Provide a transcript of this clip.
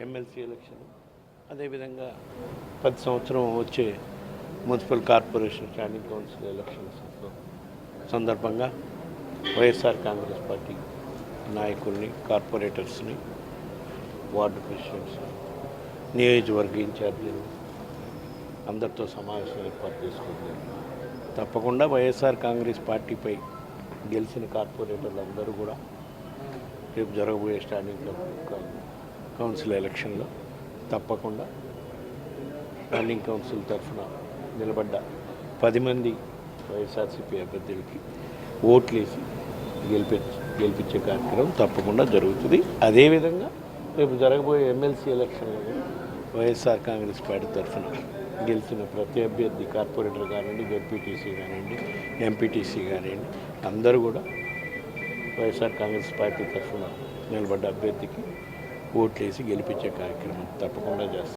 MLC election, అదేవిధంగా 10 సంవత్సరం వచ్చే municipal corporation standing council elections సందర్భంగా వైఎస్ఆర్ కాంగ్రెస్ పార్టీ నాయకుల్ని, కార్పొరేటర్స్ని, వార్డు ప్రెసిడెంట్స్, నియోజకవర్గ ఇన్ఛార్జీలు అందరితో సమావేశం ఏర్పాటు చేసుకుంటున్నారు. తప్పకుండా వైఎస్ఆర్ కాంగ్రెస్ పార్టీపై గెలిచిన కార్పొరేటర్లు అందరూ కూడా రేపు జరగబోయే స్టాండింగ్ కౌన్సిల్ ఎలక్షన్లో తప్పకుండా స్టాండింగ్ కౌన్సిల్ తరఫున నిలబడ్డ 10 మంది వైఎస్ఆర్సీపీ అభ్యర్థులకి ఓట్లేసి గెలిపించే కార్యక్రమం తప్పకుండా జరుగుతుంది. అదేవిధంగా రేపు జరగబోయే ఎమ్మెల్సీ ఎలక్షన్లో వైఎస్ఆర్ కాంగ్రెస్ పార్టీ తరఫున గెలిచిన ప్రతి అభ్యర్థి, కార్పొరేటర్ కానివ్వండి, జెడ్పీటీసీ కానివ్వండి, ఎంపీటీసీ కానివ్వండి, అందరూ కూడా వైఎస్ఆర్ కాంగ్రెస్ పార్టీ తరఫున నిలబడ్డ అభ్యర్థికి ఓట్లేసి గెలిపించే కార్యక్రమం తప్పకుండా చేస్తారు.